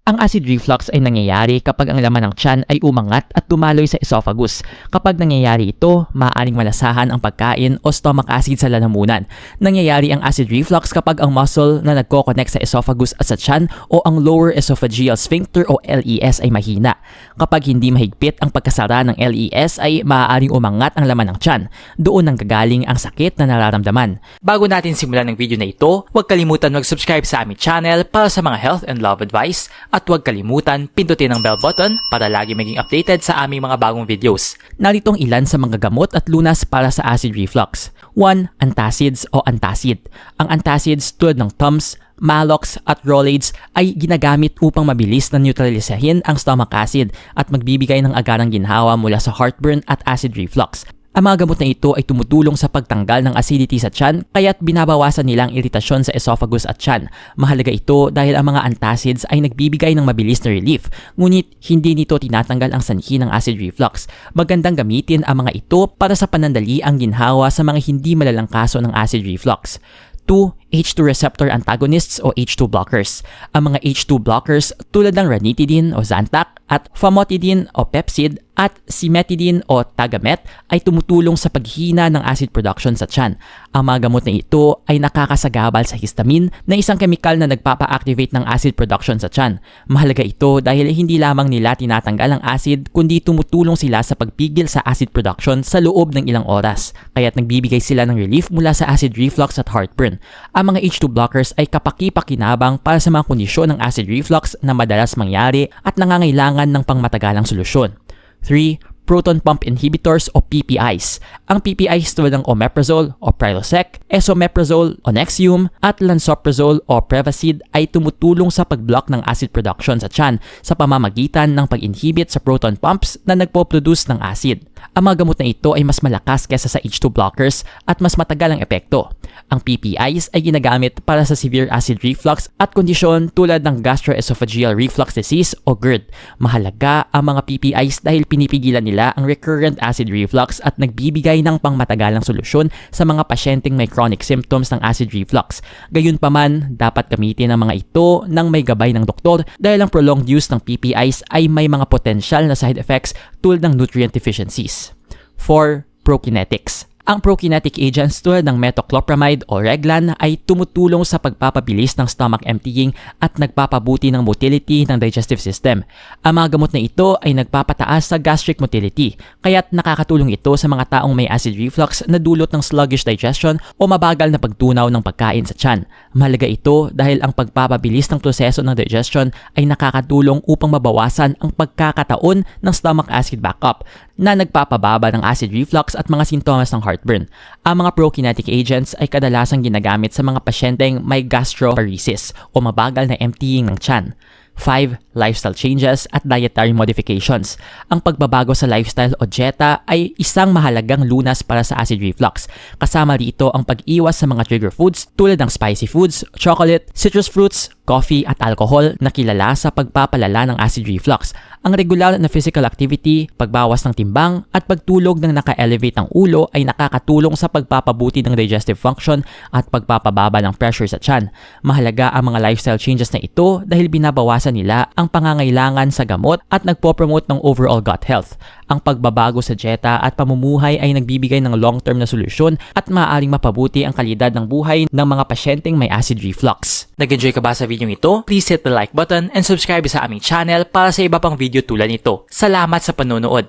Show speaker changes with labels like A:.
A: Ang acid reflux ay nangyayari kapag ang laman ng tiyan ay umangat at tumaloy sa esophagus. Kapag nangyayari ito, maaaring malasahan ang pagkain o stomach acid sa lalamunan. Nangyayari ang acid reflux kapag ang muscle na nagko-connect sa esophagus at sa tiyan o ang lower esophageal sphincter o LES ay mahina. Kapag hindi mahigpit ang pagkasara ng LES ay maaaring umangat ang laman ng tiyan. Doon nanggagaling ang sakit na nararamdaman. Bago natin simulan ng video na ito, huwag kalimutan mag-subscribe sa aming channel para sa mga health and love advice. At huwag kalimutan pindutin ang bell button para lagi maging updated sa aming mga bagong videos. Narito ang ilan sa mga gamot at lunas para sa acid reflux. 1. Antacids o antacid. Ang antacids tulad ng Tums, Malox at Rolaids ay ginagamit upang mabilis na neutralisahin ang stomach acid at magbibigay ng agarang ginhawa mula sa heartburn at acid reflux. Ang mga gamot na ito ay tumutulong sa pagtanggal ng acidity sa tiyan kaya't binabawasan nila ang iritasyon sa esophagus at tiyan. Mahalaga ito dahil ang mga antacids ay nagbibigay ng mabilis na relief, ngunit hindi nito tinatanggal ang sanhi ng acid reflux. Magandang gamitin ang mga ito para sa panandali ang ginhawa sa mga hindi malalang kaso ng acid reflux. 2. H2 receptor antagonists o H2 blockers. Ang mga H2 blockers tulad ng ranitidine o Zantac at famotidine o Pepcid at cimetidine o Tagamet ay tumutulong sa paghina ng acid production sa tiyan. Ang mga gamot na ito ay nakakasagabal sa histamine na isang kemikal na nagpapa-activate ng acid production sa tiyan. Mahalaga ito dahil hindi lamang nila tinatanggal ang acid kundi tumutulong sila sa pagpigil sa acid production sa loob ng ilang oras. Kaya't nagbibigay sila ng relief mula sa acid reflux at heartburn. Ang mga H2 blockers ay kapaki-pakinabang para sa mga kondisyon ng acid reflux na madalas mangyari at nangangailangan ng pangmatagalang solusyon. 3. Proton pump inhibitors o PPIs. Ang PPIs tulad ng omeprazole o Prilosec, esomeprazole o Nexium at lansoprazole o Prevacid ay tumutulong sa pag-block ng acid production sa tiyan sa pamamagitan ng pag-inhibit sa proton pumps na nagpo-produce ng acid. Ang mga gamot na ito ay mas malakas kaysa sa H2 blockers at mas matagal ang epekto. Ang PPIs ay ginagamit para sa severe acid reflux at kondisyon tulad ng gastroesophageal reflux disease o GERD. Mahalaga ang mga PPIs dahil pinipigilan nila ang recurrent acid reflux at nagbibigay ng pangmatagalang solusyon sa mga pasyenteng may chronic symptoms ng acid reflux. Gayunpaman, dapat gamitin ang mga ito ng may gabay ng doktor dahil ang prolonged use ng PPIs ay may mga potensyal na side effects tulad ng nutrient deficiencies. 4. Prokinetics. Ang prokinetic agents tulad ng metoclopramide o Reglan ay tumutulong sa pagpapabilis ng stomach emptying at nagpapabuti ng motility ng digestive system. Ang mga gamot na ito ay nagpapataas sa gastric motility, kaya't nakakatulong ito sa mga taong may acid reflux na dulot ng sluggish digestion o mabagal na pagtunaw ng pagkain sa tiyan. Mahalaga ito dahil ang pagpapabilis ng proseso ng digestion ay nakakatulong upang mabawasan ang pagkakataon ng stomach acid backup na nagpapababa ng acid reflux at mga sintomas ng heartburn. Ang mga prokinetic agents ay kadalasang ginagamit sa mga pasyenteng may gastroparesis o mabagal na emptying ng tiyan. 5. Lifestyle changes at dietary modifications. Ang pagbabago sa lifestyle o dieta ay isang mahalagang lunas para sa acid reflux. Kasama dito ang pag-iwas sa mga trigger foods tulad ng spicy foods, chocolate, citrus fruits, coffee at alcohol na kilala sa pagpapalala ng acid reflux. Ang regular na physical activity, pagbawas ng timbang at pagtulog ng naka-elevate ng ulo ay nakakatulong sa pagpapabuti ng digestive function at pagpapababa ng pressure sa tiyan. Mahalaga ang mga lifestyle changes na ito dahil binabawasan nila ang pangangailangan sa gamot at nagpo-promote ng overall gut health. Ang pagbabago sa dieta at pamumuhay ay nagbibigay ng long-term na solusyon at maaaring mapabuti ang kalidad ng buhay ng mga pasyenteng may acid reflux. Nag-enjoy ka ba sa video ito? Please hit the like button and subscribe sa aming channel para sa iba pang video tulad nito. Salamat sa panonood!